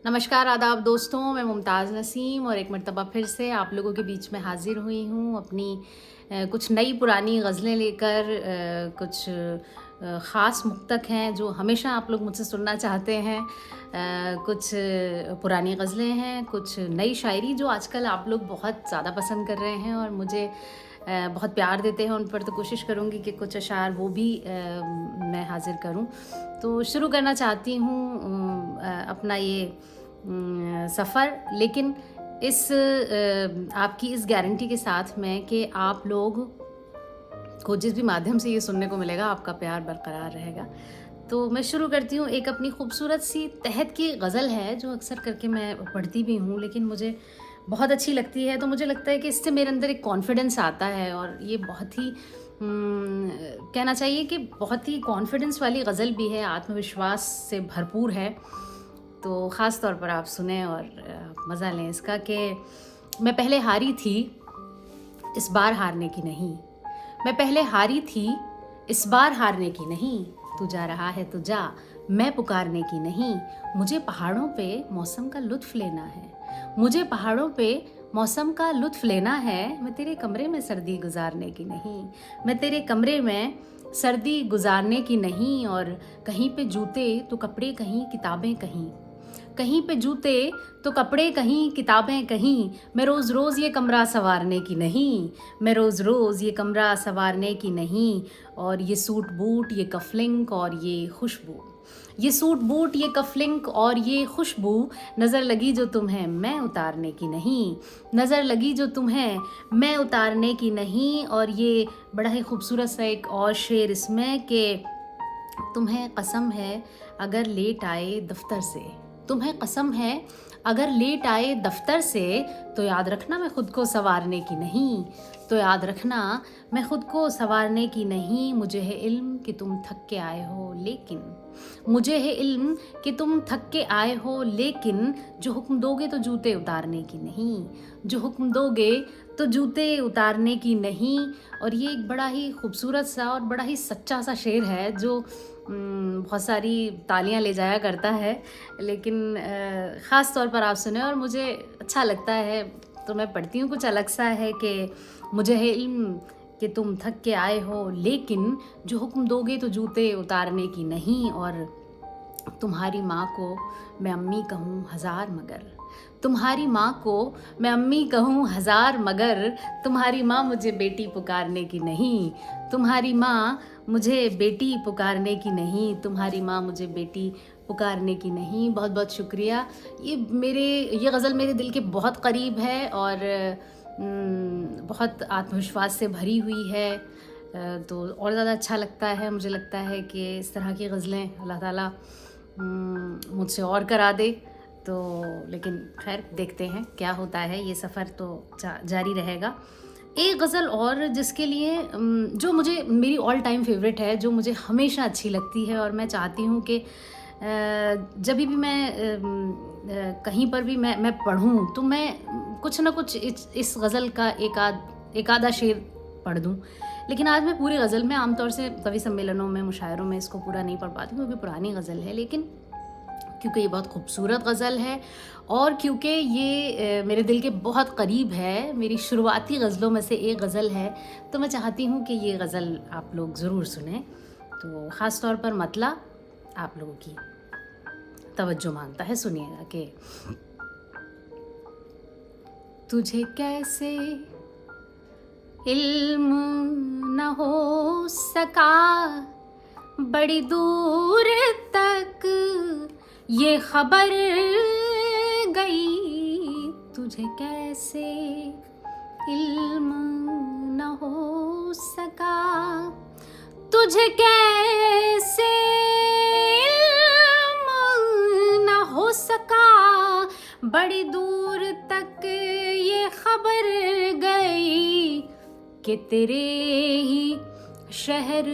नमस्कार, आदाब दोस्तों, मैं मुमताज़ नसीम और एक मर्तबा फिर से आप लोगों के बीच में हाज़िर हुई हूँ अपनी कुछ नई पुरानी ग़ज़लें लेकर। कुछ ख़ास मुक्तक हैं जो हमेशा आप लोग मुझसे सुनना चाहते हैं। कुछ पुरानी ग़ज़लें हैं, कुछ नई शायरी जो आजकल आप लोग बहुत ज़्यादा पसंद कर रहे हैं और मुझे बहुत प्यार देते हैं उन पर, तो कोशिश करूँगी कि कुछ अशार वो भी मैं हाज़िर करूँ। तो शुरू करना चाहती हूँ अपना ये सफ़र, लेकिन इस आपकी इस गारंटी के साथ में कि आप लोग को जिस भी माध्यम से ये सुनने को मिलेगा आपका प्यार बरकरार रहेगा। तो मैं शुरू करती हूँ। एक अपनी खूबसूरत सी तहत की गज़ल है जो अक्सर करके मैं पढ़ती भी हूँ, लेकिन मुझे बहुत अच्छी लगती है। तो मुझे लगता है कि इससे मेरे अंदर एक कॉन्फिडेंस आता है और ये बहुत ही कहना चाहिए कि बहुत ही कॉन्फिडेंस वाली गज़ल भी है, आत्मविश्वास से भरपूर है। तो ख़ास तौर पर आप सुने और मज़ा लें इसका कि मैं पहले हारी थी, इस बार हारने की नहीं। मैं पहले हारी थी, इस बार हारने की नहीं। तू जा रहा है तो जा, मैं पुकारने की नहीं। मुझे पहाड़ों पे मौसम का लुत्फ़ लेना है। मुझे पहाड़ों पे मौसम का लुत्फ़ लेना है। मैं तेरे कमरे में सर्दी गुज़ारने की नहीं। मैं तेरे कमरे में सर्दी गुज़ारने की नहीं। और कहीं पे जूते तो कपड़े कहीं, किताबें कहीं। कहीं पे जूते तो कपड़े कहीं, किताबें कहीं। मैं रोज़ रोज़ ये कमरा संवारने की नहीं। मैं रोज़ रोज़ ये कमरा संवारने की नहीं। और ये सूट बूट, ये कफलिंग और ये खुशबू, ये सूट बूट, ये कफलिंग और ये खुशबू, नज़र लगी जो तुम्हें मैं उतारने की नहीं। नज़र लगी जो तुम्हें मैं उतारने की नहीं। और ये बड़ा ही खूबसूरत सा एक और शेर इसमें कि तुम्हें कसम है अगर लेट आए दफ्तर से। तुम्हें कसम है अगर लेट आए दफ्तर से, तो याद रखना मैं खुद को संवारने की नहीं। तो याद रखना मैं खुद को संवारने की नहीं। मुझे है इल्म कि तुम थक के आए हो, लेकिन मुझे है इल्म कि तुम थक के आए हो, लेकिन जो हुक्म दोगे तो जूते उतारने की नहीं। जो हुक्म दोगे तो जूते उतारने की नहीं। और ये एक बड़ा ही खूबसूरत सा और बड़ा ही सच्चा सा शेर है जो बहुत सारी तालियां ले जाया करता है, लेकिन ख़ास तौर पर आप सुने और मुझे अच्छा लगता है। तो मैं पढ़ती हूँ, कुछ अलग सा है कि मुझे है इल्म कि तुम थक के आए हो, लेकिन जो हुक्म दोगे तो जूते उतारने की नहीं। और तुम्हारी माँ को मैं अम्मी कहूँ हज़ार मगर, तुम्हारी माँ को मैं अम्मी कहूँ हज़ार मगर, तुम्हारी माँ मुझे बेटी पुकारने की नहीं। तुम्हारी माँ मुझे बेटी पुकारने की नहीं। तुम्हारी माँ मुझे बेटी पुकारने की नहीं। बहुत बहुत शुक्रिया। ये गज़ल मेरे दिल के बहुत करीब है और बहुत आत्मविश्वास से भरी हुई है। तो और ज़्यादा अच्छा लगता है। मुझे लगता है कि इस तरह की गज़लें अल्लाह ताला मुझसे और करा दे। तो लेकिन खैर देखते हैं क्या होता है। ये सफ़र तो जारी रहेगा। एक गज़ल और जिसके लिए जो मुझे मेरी ऑल टाइम फेवरेट है, जो मुझे हमेशा अच्छी लगती है और मैं चाहती हूँ कि जब भी मैं कहीं पर भी मैं पढ़ूँ तो मैं कुछ ना कुछ इस गज़ल का एक आधा शेर पढ़ दूँ। लेकिन आज मैं पूरी गज़ल में, आमतौर से कवि सम्मेलनों में, मुशायरों में इसको पूरा नहीं पढ़ पाती क्योंकि पुरानी गज़ल है, लेकिन क्योंकि ये बहुत खूबसूरत गज़ल है और क्योंकि ये मेरे दिल के बहुत करीब है, मेरी शुरुआती गज़लों में से एक गज़ल है, तो मैं चाहती हूँ कि ये गज़ल आप लोग ज़रूर सुनें। तो ख़ास तौर पर मतला आप लोगों की तवज्जो मांगता है। सुनिएगा कि तुझे कैसे इल्म न हो सका, बड़ी दूर तक ये खबर गई। तुझे कैसे इल्म न हो सका, तुझे कैसे इल्म न हो सका, बड़ी दूर तक ये खबर गई कि तेरे ही शहर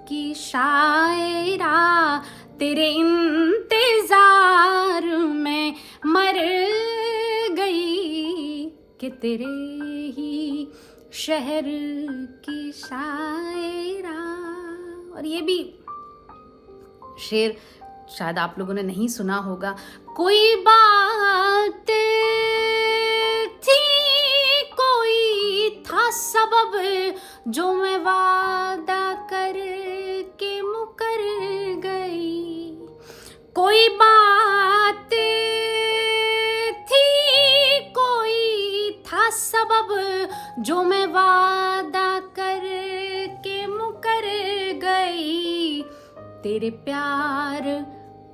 की शायरा तेरे इंतजार में मर गई। कि तेरे ही शहर की शायरा। और ये भी शेर शायद आप लोगों ने नहीं सुना होगा, कोई बात थी, कोई था सबब, जो मैं वादा करके मुकर गई। कोई बात थी, कोई था सबब, जो मैं वादा करके मुकर गई। तेरे प्यार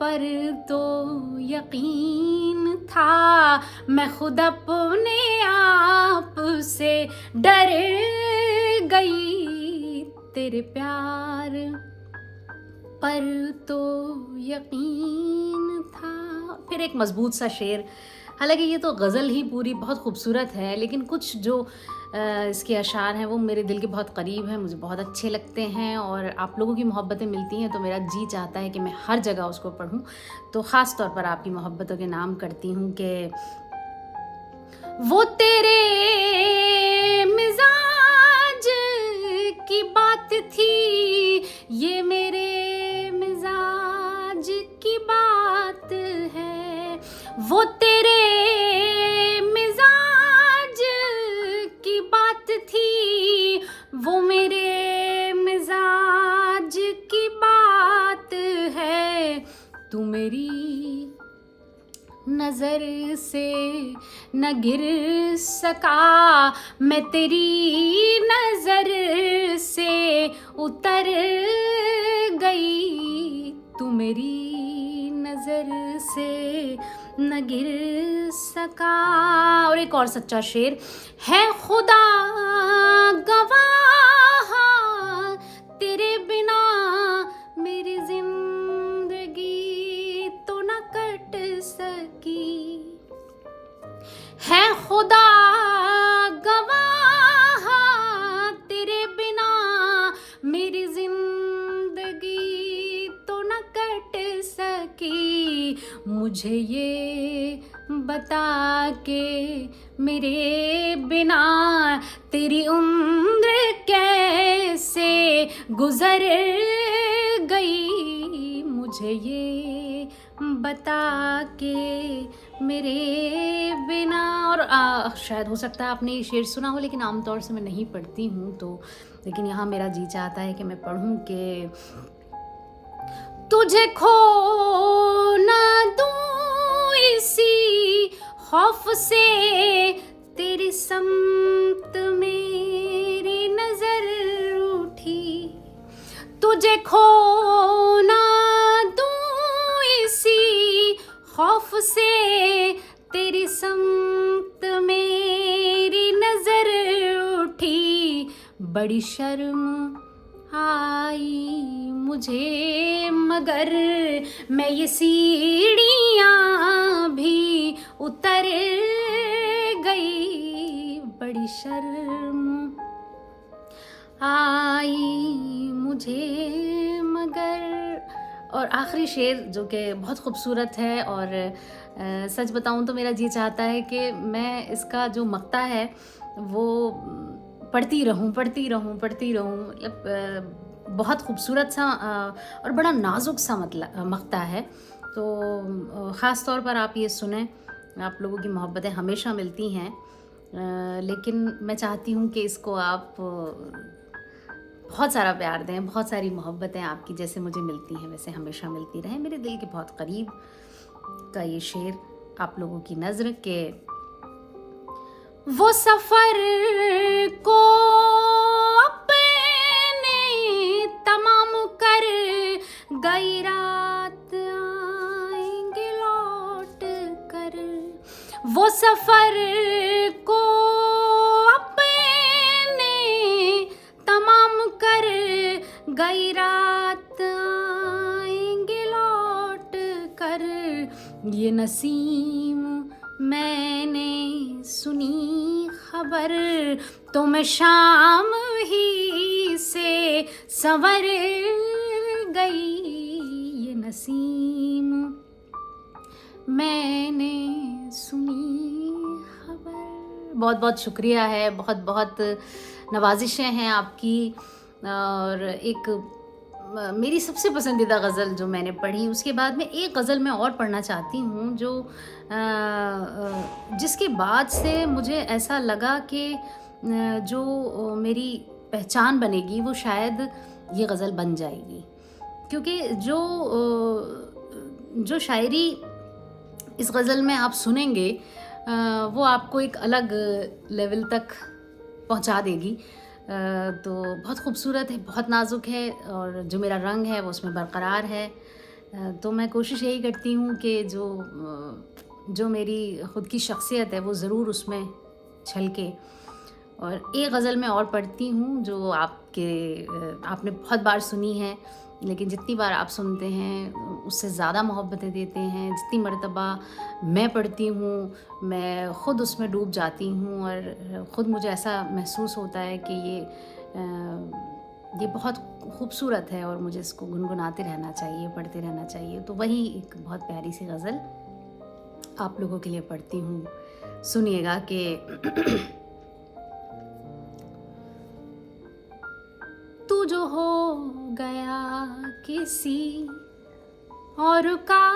पर तो यकीन था, मैं खुद अपने आप से डर गई। तेरे प्यार पर तो यकीन था। फिर एक मजबूत सा शेर, हालांकि ये तो गज़ल ही पूरी बहुत खूबसूरत है, लेकिन कुछ जो इसके अशार हैं वो मेरे दिल के बहुत करीब हैं, मुझे बहुत अच्छे लगते हैं और आप लोगों की मोहब्बतें मिलती हैं तो मेरा जी चाहता है कि मैं हर जगह उसको पढूं। तो ख़ास तौर पर आपकी मोहब्बतों के नाम करती हूँ कि वो तेरे मिजाज की बात थी, ये मेरे मिजाज की बात है। वो तेरे मिजाज की बात थी, वो मेरे मिजाज की बात है। तू मेरी नजर से न गिर सका, मैं तेरी नजर से उतर गई। तू मेरी नजर से न गिर सका। और एक और सच्चा शेर है, खुदा गवाह, तेरे बिना मेरी जिंदगी तो न कट सकी। है खुदा गवाह, तेरे बिना मेरी जिंदगी तो न कट सकी। मुझे ये बता के मेरे बिना तेरी उम्र कैसे गुजर गई। मुझे ये बता के मेरे बिना। और शायद हो सकता है आपने ये शेर सुना हो, लेकिन आमतौर से मैं नहीं पढ़ती हूँ, तो लेकिन यहाँ मेरा जी चाहता है कि मैं पढ़ूँ कि तुझे खो न दूँ इसी खौफ से, तेरी समत मेरी नजर उठी। तुझे खो न दूँ इसी खौफ से, तेरी समत मेरी नजर उठी। बड़ी शर्म आई मुझे मगर मैं ये सीढ़ियाँ भी उतर गई। बड़ी शर्म आई मुझे मगर। और आखिरी शेर जो कि बहुत खूबसूरत है और सच बताऊं तो मेरा जी चाहता है कि मैं इसका जो मक्ता है वो पढ़ती रहूं मतलब बहुत खूबसूरत सा और बड़ा नाजुक सा मक्ता है। तो ख़ास तौर पर आप ये सुने। आप लोगों की मोहब्बतें हमेशा मिलती हैं, लेकिन मैं चाहती हूँ कि इसको आप बहुत सारा प्यार दें, बहुत सारी मोहब्बतें आपकी जैसे मुझे मिलती हैं वैसे हमेशा मिलती रहें। मेरे दिल के बहुत करीब का ये शेर आप लोगों की नज़र के वो सफ़र को अपने तमाम कर गई रात आएंगे लौट कर। वो सफ़र को अपने तमाम कर गई रात आएंगे लौट कर। ये नसीम मैंने सुनी खबर, तो मैं शाम ही से संवर गई। ये नसीम मैंने सुनी खबर। बहुत बहुत शुक्रिया है, बहुत बहुत नवाजिशें हैं आपकी। और एक मेरी सबसे पसंदीदा गज़ल जो मैंने पढ़ी, उसके बाद में एक गज़ल मैं और पढ़ना चाहती हूँ जो जिसके बाद से मुझे ऐसा लगा कि जो मेरी पहचान बनेगी वो शायद ये गज़ल बन जाएगी। क्योंकि जो शायरी इस गज़ल में आप सुनेंगे वो आपको एक अलग लेवल तक पहुंचा देगी। तो बहुत खूबसूरत है, बहुत नाजुक है, और जो मेरा रंग है वो उसमें बरकरार है। तो मैं कोशिश यही करती हूँ कि जो मेरी ख़ुद की शख्सियत है वो ज़रूर उसमें छलके। और एक गज़ल मैं और पढ़ती हूँ जो आपने बहुत बार सुनी है, लेकिन जितनी बार आप सुनते हैं उससे ज़्यादा मोहब्बतें देते हैं। जितनी मर्तबा मैं पढ़ती हूँ मैं ख़ुद उसमें डूब जाती हूँ, और ख़ुद मुझे ऐसा महसूस होता है कि ये बहुत खूबसूरत है और मुझे इसको गुनगुनाते रहना चाहिए, पढ़ते रहना चाहिए। तो वही एक बहुत प्यारी सी गज़ल आप लोगों के लिए पढ़ती हूँ, सुनिएगा कि तू जो हो गया किसी और का,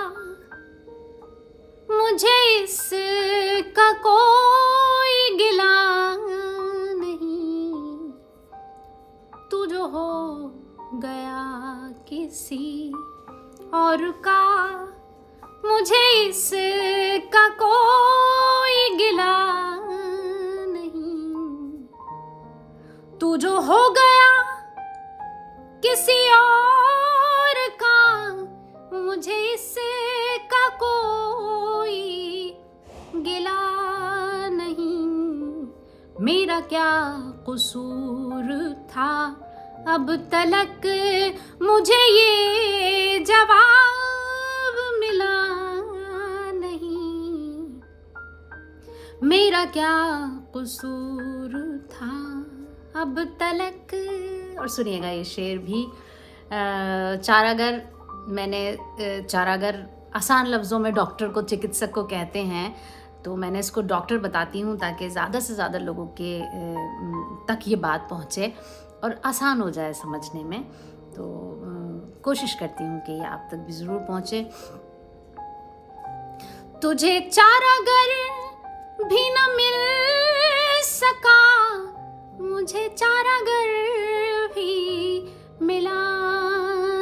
मुझे इसका कोई गिला नहीं। तू जो हो गया किसी और का, मुझे इसका कोई गिला नहीं। तू जो हो गया किसी और का, मुझे इसका कोई गिला नहीं। मेरा क्या कसूर था अब तलक मुझे ये जवाब मिला नहीं। मेरा क्या कसूर था अब तलक। और सुनिएगा ये शेर भी। चारागर, चारागर आसान लफ्ज़ों में डॉक्टर को, चिकित्सक को कहते हैं, तो मैंने इसको डॉक्टर बताती हूँ ताकि ज़्यादा से ज़्यादा लोगों के तक ये बात पहुँचे और आसान हो जाए समझने में। तो कोशिश करती हूँ कि ये आप तक भी ज़रूर पहुँचे। तुझे चारागर भी न मिल सका, मुझे चारागर भी मिला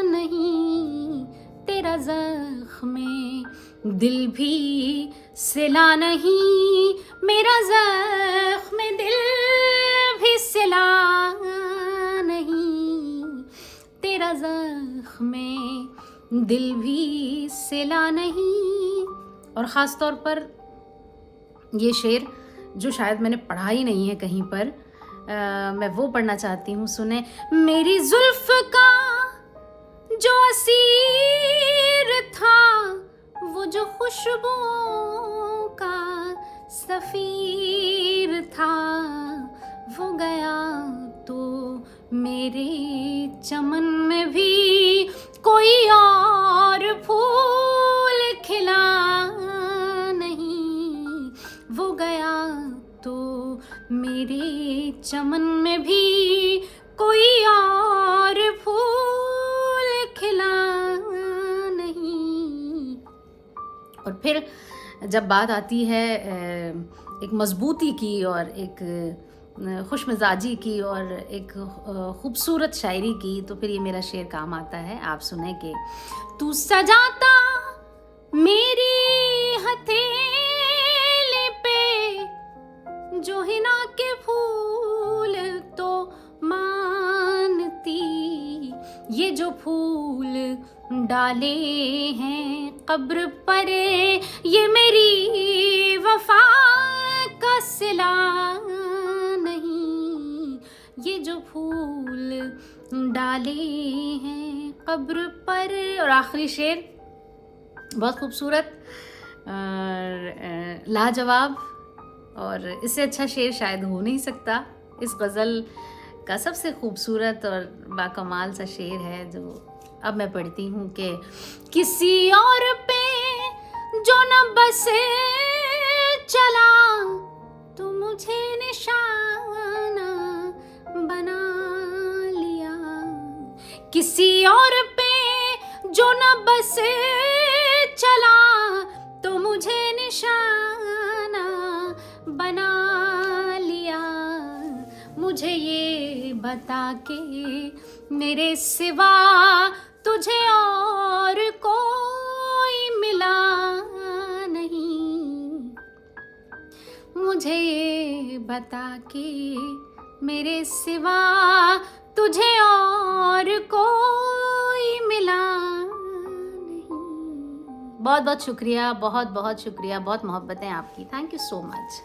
नहीं। तेरा ज़ख्मे दिल भी सिला नहीं, मेरा ज़ख्मे दिल भी सिला नहीं। तेरा ज़ख्मे दिल भी सिला नहीं। और ख़ास तौर पर ये शेर जो शायद मैंने पढ़ा ही नहीं है कहीं पर, मैं वो पढ़ना चाहती हूँ। सुने। मेरी जुल्फ का जो असीर था, वो जो खुशबुओं का सफ़ीर था, वो गया तो मेरे चमन में भी कोई और फूल खिला नहीं। वो गया तो मेरे चमन में भी कोई और फूल खिला नहीं। और फिर जब बात आती है एक मजबूती की और एक खुशमिजाजी की और एक खूबसूरत शायरी की, तो फिर ये मेरा शेर काम आता है। आप सुने कि तू सजाता मेरी हथेली पे जो हिना के फूल तो मानती, ये जो फूल डाले हैं कब्र पर, ये मेरी वफा का सिला नहीं। ये जो फूल डाले हैं कब्र पर। और आखिरी शेर बहुत खूबसूरत, लाजवाब, और इससे अच्छा शेर शायद हो नहीं सकता। इस गज़ल का सबसे खूबसूरत और बाकमाल सा शेर है जो अब मैं पढ़ती हूँ कि किसी और पे जो न बस चला, तो मुझे निशाना बना लिया। किसी और पे जो न बस चला तो मुझे निशाना बना लिया। मुझे ये बता के मेरे सिवा तुझे और कोई मिला नहीं। मुझे ये बता के मेरे सिवा तुझे और कोई मिला नहीं। बहुत बहुत शुक्रिया, बहुत बहुत शुक्रिया, बहुत मोहब्बतें आपकी। Thank you so much.